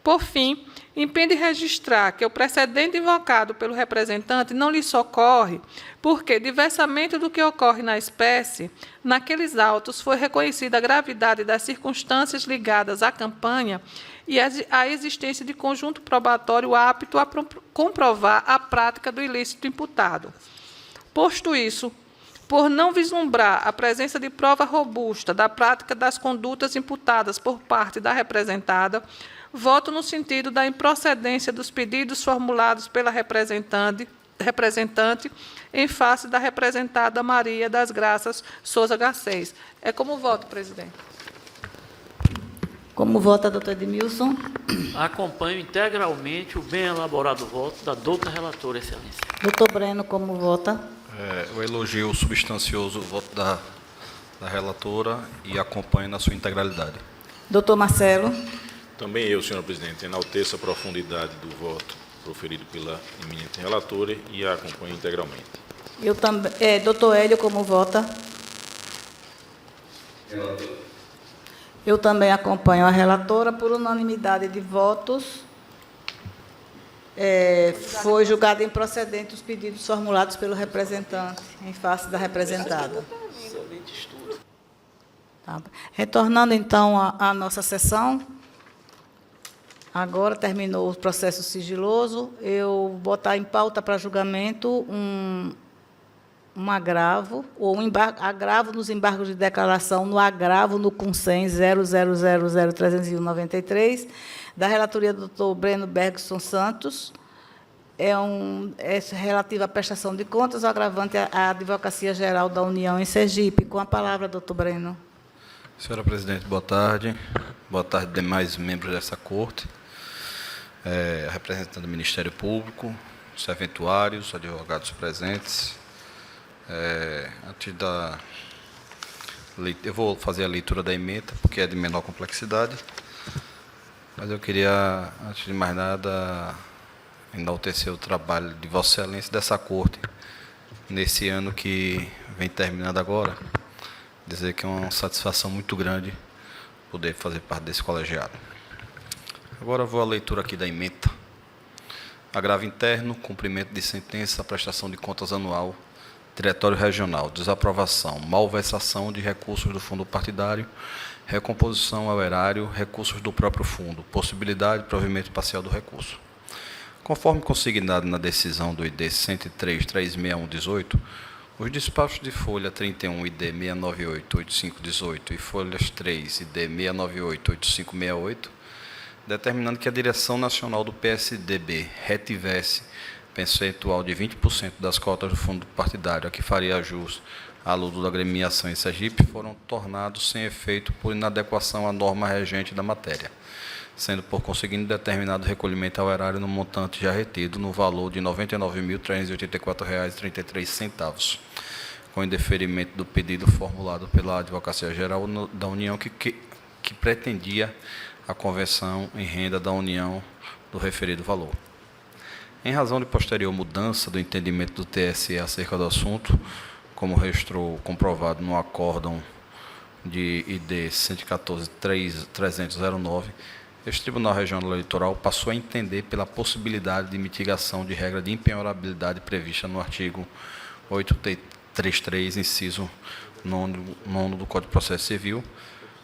Por fim, impede registrar que o precedente invocado pelo representante não lhe socorre, porque, diversamente do que ocorre na espécie, naqueles autos foi reconhecida a gravidade das circunstâncias ligadas à campanha e a existência de conjunto probatório apto a comprovar a prática do ilícito imputado. Posto isso, por não vislumbrar a presença de prova robusta da prática das condutas imputadas por parte da representada, voto no sentido da improcedência dos pedidos formulados pela representante em face da representada Maria das Graças Souza Garcês. É como voto, presidente. Como vota, doutor Edmilson? Acompanho integralmente o bem elaborado voto da doutora relatora, excelência. Doutor Breno, como vota? Eu elogio o substancioso voto da relatora e acompanho na sua integralidade. Doutor Marcelo. Também eu, senhora presidente, enalteço a profundidade do voto proferido pela eminente relatora e a acompanho integralmente. Eu também. Doutor Hélio, como vota? Eu também acompanho a relatora por unanimidade de votos. Foi julgado improcedente os pedidos formulados pelo representante, em face da representada. Tá. Retornando, então, à nossa sessão. Agora terminou o processo sigiloso. Eu vou botar em pauta para julgamento um agravo, ou agravo nos embargos de declaração, no agravo no CUNSEM 0000030193, da relatoria do doutor Breno Bergson Santos, é relativo à prestação de contas, o agravante à Advocacia Geral da União em Sergipe. Com a palavra, doutor Breno. Senhora presidente, boa tarde. Boa tarde, demais membros dessa corte, representante do Ministério Público, serventuários, advogados presentes. Eu vou fazer a leitura da ementa, porque é de menor complexidade, mas eu queria, antes de mais nada, enaltecer o trabalho de Vossa Excelência dessa corte, nesse ano que vem terminando agora, dizer que é uma satisfação muito grande poder fazer parte desse colegiado. Agora eu vou à leitura aqui da ementa. Agravo interno, cumprimento de sentença, prestação de contas anual, Diretório Regional, desaprovação, malversação de recursos do fundo partidário, recomposição ao erário, recursos do próprio fundo, possibilidade de provimento parcial do recurso. Conforme consignado na decisão do ID 103.36118, os despachos de folha 31 ID 6988518 e folhas 3 ID 6988568, determinando que a direção nacional do PSDB retivesse percentual de 20% das cotas do fundo partidário a que faria jus a ludo da agremiação em Sergipe, foram tornados sem efeito por inadequação à norma regente da matéria, sendo por conseguinte determinado recolhimento ao erário no montante já retido no valor de R$ 99.384,33, com indeferimento do pedido formulado pela Advocacia Geral da União que pretendia a conversão em renda da União do referido valor. Em razão de posterior mudança do entendimento do TSE acerca do assunto, como restou comprovado no acórdão de ID 114.309, este Tribunal Regional Eleitoral passou a entender pela possibilidade de mitigação de regra de impenhorabilidade prevista no artigo 833, inciso 9 do Código de Processo Civil,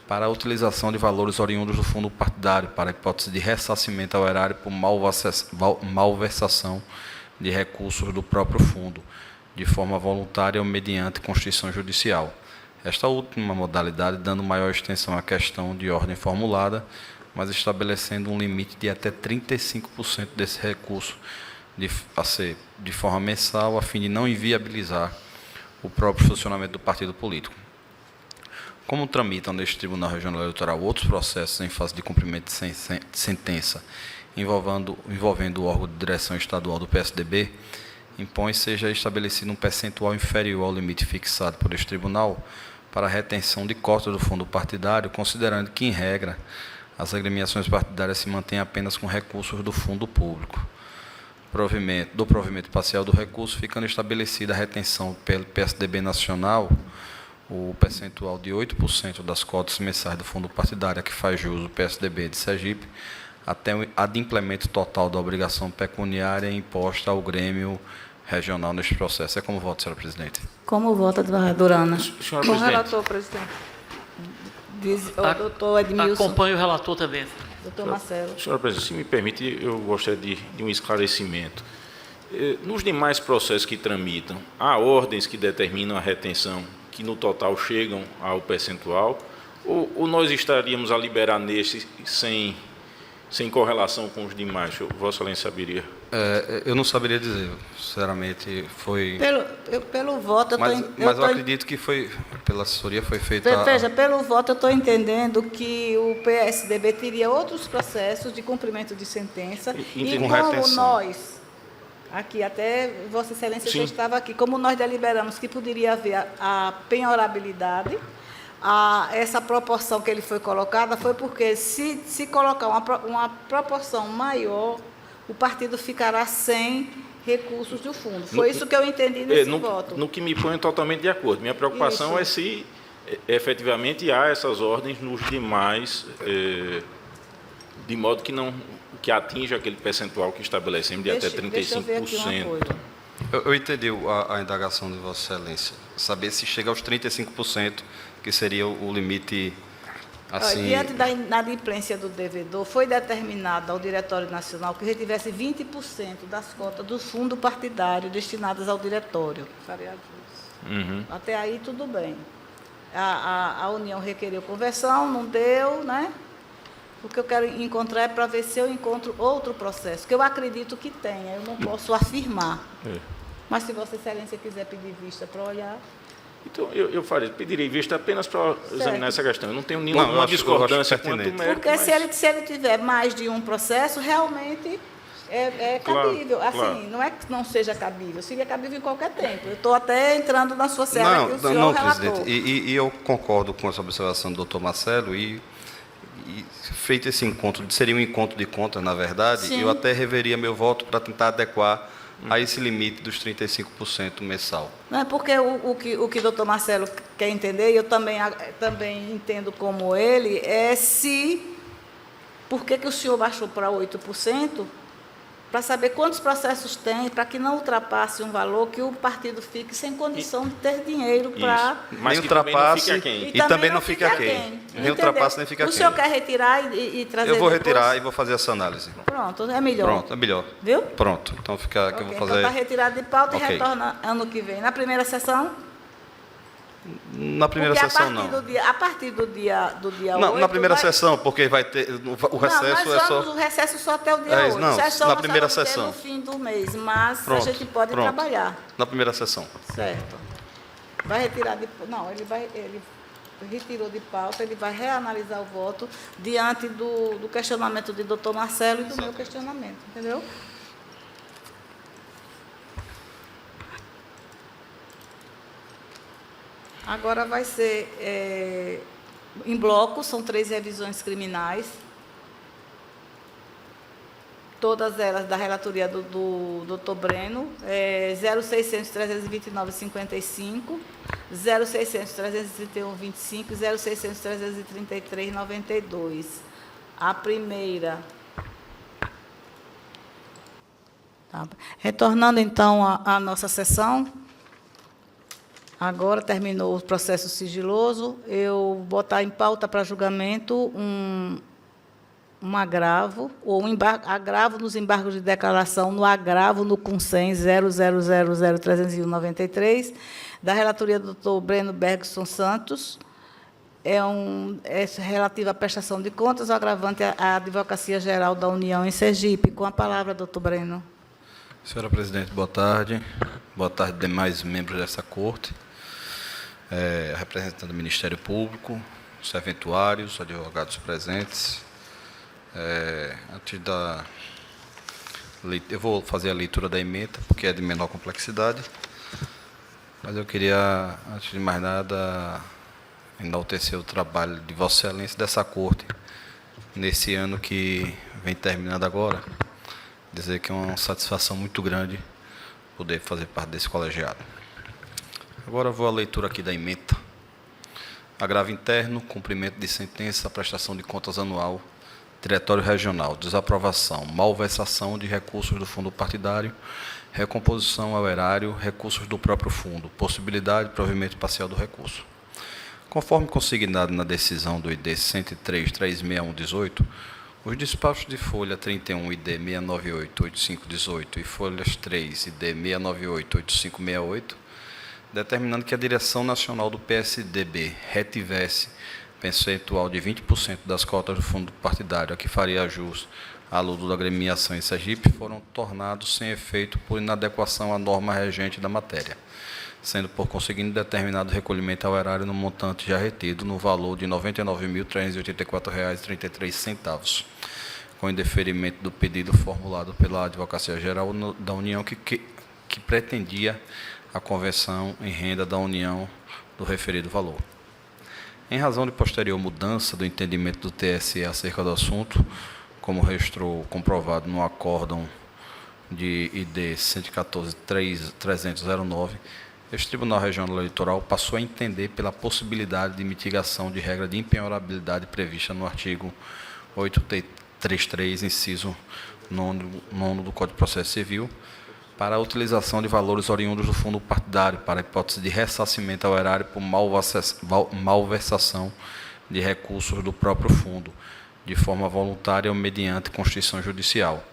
para a utilização de valores oriundos do fundo partidário, para a hipótese de ressarcimento ao erário por malversação de recursos do próprio fundo, de forma voluntária ou mediante constituição judicial. Esta última modalidade dando maior extensão à questão de ordem formulada, mas estabelecendo um limite de até 35% desse recurso a ser de forma mensal, a fim de não inviabilizar o próprio funcionamento do partido político. Como tramitam neste Tribunal Regional Eleitoral outros processos em fase de cumprimento de sentença envolvendo o órgão de direção estadual do PSDB, impõe seja estabelecido um percentual inferior ao limite fixado por este tribunal para a retenção de cotas do fundo partidário, considerando que, em regra, as agremiações partidárias se mantêm apenas com recursos do fundo público. Do provimento parcial do recurso, ficando estabelecida a retenção pelo PSDB nacional, o percentual de 8% das cotas mensais do fundo partidário a que faz jus o PSDB de Sergipe, até o adimplemento total da obrigação pecuniária imposta ao Grêmio Regional neste processo. É como voto, senhora presidente. Como vota, advogada Ana? Senhora Com o presidente, relator, presidente. Doutor Edmilson. Acompanho o relator também. Doutor Marcelo. senhora presidente, se me permite, eu gostaria de um esclarecimento. Nos demais processos que tramitam, há ordens que determinam a retenção, que no total chegam ao percentual, ou nós estaríamos a liberar nesse sem correlação com os demais? Vossa Excelência saberia? Eu não saberia dizer, sinceramente, foi... Pelo voto, Mas eu acredito que foi, pela assessoria, foi feita... Veja, pelo voto, eu estou entendendo que o PSDB teria outros processos de cumprimento de sentença, e com como retenção. nós Aqui, até Vossa Excelência já Sim. estava aqui. Como nós deliberamos que poderia haver a penhorabilidade, essa proporção que ele foi colocada foi porque, se colocar uma proporção maior, o partido ficará sem recursos do fundo. Foi isso que eu entendi nesse voto. No que me põe totalmente de acordo. Minha preocupação é se efetivamente há essas ordens nos demais, de modo que atinja aquele percentual que estabelecemos de até 35%. Deixa eu ver aqui uma coisa. Eu entendi a indagação de Vossa Excelência. Saber se chega aos 35%, que seria o limite, assim... Diante da inadimplência do devedor, foi determinado ao Diretório Nacional que retivesse 20% das cotas do fundo partidário destinadas ao diretório. Até aí, tudo bem. A União requeriu conversão, não deu, né? O que eu quero encontrar é para ver se eu encontro outro processo, que eu acredito que tenha, eu não posso afirmar. Mas, se Vossa Excelência quiser pedir vista para olhar... Então, eu pediria vista apenas para examinar essa questão. Eu não tenho eu nenhuma acho discordância quanto pertinente. mérito. Porque se ele tiver mais de um processo, realmente é cabível. Claro. Assim, não é que não seja cabível, seria cabível em qualquer tempo. Eu estou até entrando na sua seara que o senhor relatou. Presidente, e eu concordo com essa observação do doutor Marcelo, e feito esse encontro, seria um encontro de contas, na verdade, Sim. eu até reveria meu voto para tentar adequar a esse limite dos 35% mensal. Não é porque o que o doutor Marcelo quer entender, e eu também entendo como ele, por que o senhor baixou para 8%, para saber quantos processos tem, para que não ultrapasse um valor que o partido fique sem condição de ter dinheiro para... Mas nem que também não ultrapasse fique aquém. e também não fique aquém. Nem ultrapasse nem fique O aquém. senhor quer retirar e trazer Eu vou depois? retirar e vou fazer essa análise. Pronto, é melhor. Pronto, é melhor. Viu? Pronto, então fica que eu vou Então fazer... está retirado de pauta Ok. e retorna ano que vem. Na primeira sessão? Na primeira Porque sessão, não. A partir do dia 8... Não, na primeira sessão, porque vai ter... O recesso não, é só... o recesso só até o dia 8. Não, Sessão na nós primeira só vamos ter sessão. no fim do mês, mas Pronto, a gente pode pronto. trabalhar. Na primeira sessão. Certo. Vai retirar de... Não, ele retirou de pauta, ele vai reanalisar o voto diante do questionamento de doutor Marcelo e do meu questionamento, entendeu? Agora vai ser em bloco, são 3 revisões criminais, todas elas da relatoria do doutor Breno, 0600-329-55, 0600-331-25 e 0600-333-92. A primeira... Tá. Retornando, então, à nossa sessão, agora terminou o processo sigiloso, eu vou botar em pauta para julgamento um agravo, ou agravo nos embargos de declaração, no agravo no CUNSEM 00003193, da relatoria do doutor Breno Bergson Santos, é relativo à prestação de contas, o agravante à Advocacia Geral da União em Sergipe. Com a palavra, doutor Breno. Senhora Presidente, boa tarde. Boa tarde, demais membros dessa Corte. Representando o Ministério Público, os serventuários, advogados presentes. Eu vou fazer a leitura da ementa, porque é de menor complexidade, mas eu queria, antes de mais nada, enaltecer o trabalho de Vossa Excelência dessa Corte, nesse ano que vem terminando agora, dizer que é uma satisfação muito grande poder fazer parte desse colegiado. Agora eu vou à leitura aqui da ementa. Agravo interno, cumprimento de sentença, prestação de contas anual, Diretório Regional, desaprovação, malversação de recursos do fundo partidário, recomposição ao erário, recursos do próprio fundo, possibilidade de provimento parcial do recurso. Conforme consignado na decisão do ID 103-36118, os despachos de folha 31 ID 698-8518 e folhas 3 ID 698-8568, determinando que a Direção Nacional do PSDB retivesse percentual de 20% das cotas do fundo partidário a que faria jus à luta da agremiação em Sergipe, foram tornados sem efeito por inadequação à norma regente da matéria, sendo por conseguinte determinado recolhimento ao erário no montante já retido no valor de R$ 99.384,33. com o indeferimento do pedido formulado pela Advocacia Geral da União que pretendia a conversão em renda da União do referido valor. Em razão de posterior mudança do entendimento do TSE acerca do assunto, como registrou comprovado no acórdão de ID 114.309, este Tribunal Regional Eleitoral passou a entender pela possibilidade de mitigação de regra de impenhorabilidade prevista no artigo 833, inciso 9 do Código de Processo Civil, para a utilização de valores oriundos do fundo partidário, para a hipótese de ressarcimento ao erário por malversação de recursos do próprio fundo, de forma voluntária ou mediante constituição judicial.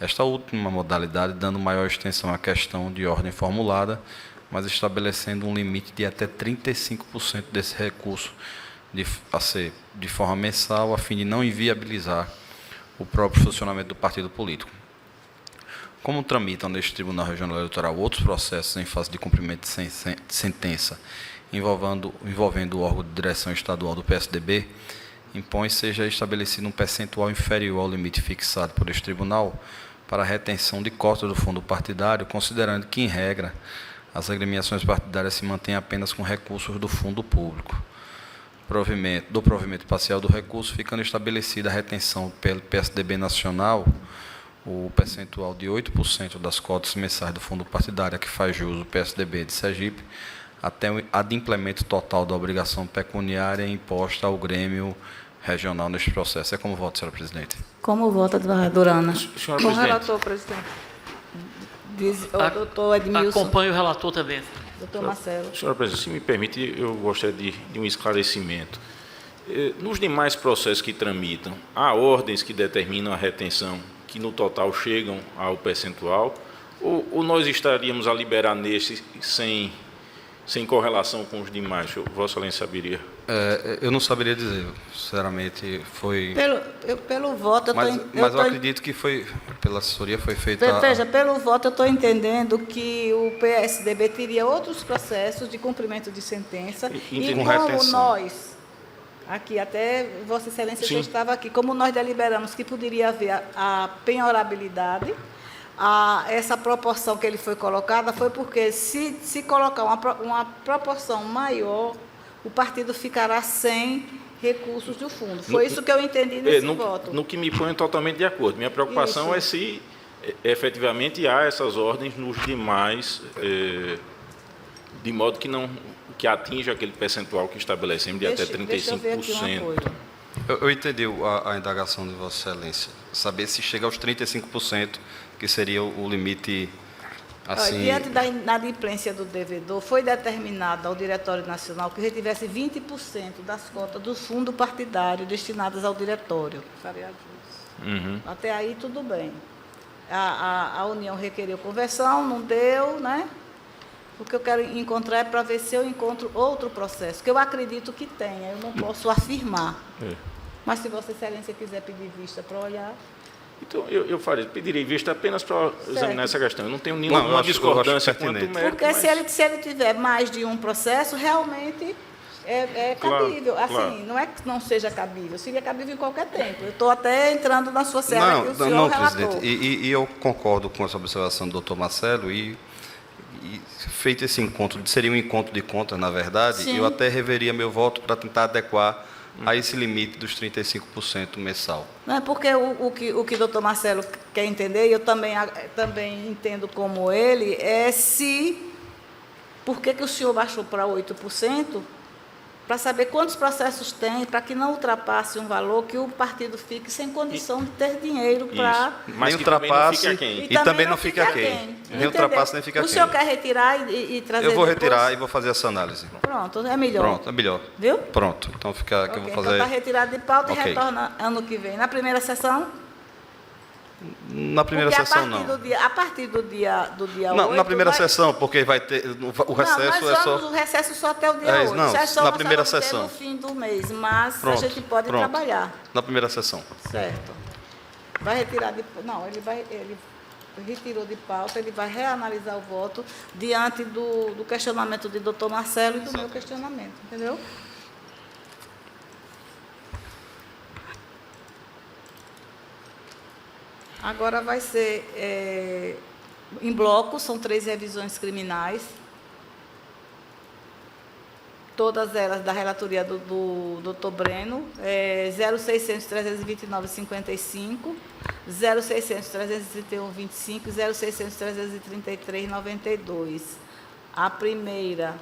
Esta última modalidade dando maior extensão à questão de ordem formulada, mas estabelecendo um limite de até 35% desse recurso de forma mensal, a fim de não inviabilizar o próprio funcionamento do partido político. Como tramitam neste Tribunal Regional Eleitoral outros processos em fase de cumprimento de sentença envolvendo o órgão de direção estadual do PSDB, impõe seja estabelecido um percentual inferior ao limite fixado por este tribunal para a retenção de cotas do fundo partidário, considerando que, em regra, as agremiações partidárias se mantêm apenas com recursos do fundo público. Do provimento parcial do recurso, ficando estabelecida a retenção pelo PSDB nacional, o percentual de 8% das cotas mensais do fundo partidário a que faz jus o PSDB de Sergipe, até o adimplemento total da obrigação pecuniária imposta ao Grêmio Regional neste processo. É como voto, senhora presidente? Como vota, advogada Ana? Senhora Com o presidente, relator, presidente. O doutor Edmilson. Acompanho o relator também. Doutor Marcelo. senhora presidente, se me permite, eu gostaria de um esclarecimento. Nos demais processos que tramitam, há ordens que determinam a retenção, que no total chegam ao percentual, ou nós estaríamos a liberar nesse sem correlação com os demais? Vossa Excelência saberia? Eu não saberia dizer, sinceramente, foi... Pelo voto, Mas eu acredito que foi, pela assessoria, foi feita... Veja, pelo voto eu estou entendendo que o PSDB teria outros processos de cumprimento de sentença e com como retenção. nós, aqui, até Vossa Excelência já estava aqui, como nós deliberamos que poderia haver a penhorabilidade, essa proporção que ele foi colocada foi porque se colocar uma proporção maior, o partido ficará sem recursos do fundo. Foi isso que eu entendi nesse voto. No que me põe totalmente de acordo. Minha preocupação é se efetivamente há essas ordens nos demais, de modo que atinja aquele percentual que estabelecemos de até 35%. Deixa eu ver aqui uma coisa. Eu entendi a indagação de Vossa Excelência. Saber se chega aos 35%, que seria o limite, assim... Diante da inadimplência do devedor, foi determinado ao Diretório Nacional que retivesse 20% das cotas do fundo partidário destinadas ao diretório. Uhum. Até aí, tudo bem. A União requeriu conversão, não deu, né? O que eu quero encontrar é para ver se eu encontro outro processo, que eu acredito que tenha, eu não posso afirmar. Mas, se Vossa Excelência quiser pedir vista para olhar... Então, eu pediria vista apenas para examinar essa questão. Eu não tenho eu nenhuma acho discordância quanto pertinente. mérito. Porque se ele tiver mais de um processo, realmente é cabível. Claro. Assim, não é que não seja cabível, seria cabível em qualquer tempo. Eu estou até entrando na sua seara que o senhor relatou. Presidente, e eu concordo com essa observação do doutor Marcelo, e feito esse encontro, seria um encontro de contas, na verdade, Sim. eu até reveria meu voto para tentar adequar a esse limite dos 35% mensal. Não é porque o que o doutor Marcelo quer entender, e eu também entendo como ele, por que o senhor baixou para 8%, para saber quantos processos tem, para que não ultrapasse um valor que o partido fique sem condição de ter dinheiro para... Mas nem que também não ultrapasse fique aquém. e também não fique aquém. Nem ultrapasse nem fique O aquém. senhor quer retirar e trazer Eu vou depois? retirar e vou fazer essa análise. Pronto, é melhor. Pronto, é melhor. Viu? Pronto, então fica que eu vou fazer... Então está retirado de pauta Ok. e retorna ano que vem. Na primeira sessão? Na primeira Porque sessão, não. A partir do dia 8... Não, na primeira vai... sessão, porque vai ter... O recesso não, é só... o recesso só até o dia 8. Não, Sessão na nós primeira só vamos ter sessão. no fim do mês, mas Pronto, a gente pode pronto. trabalhar. Na primeira sessão. Certo. Vai retirar de... Não, ele retirou de pauta, ele vai reanalisar o voto diante do questionamento de doutor Marcelo e do meu questionamento, entendeu? Agora vai ser em bloco, são 3 revisões criminais, todas elas da relatoria do doutor Breno, 0600-329-55, 0600-331-25 e 0600-333-92. A primeira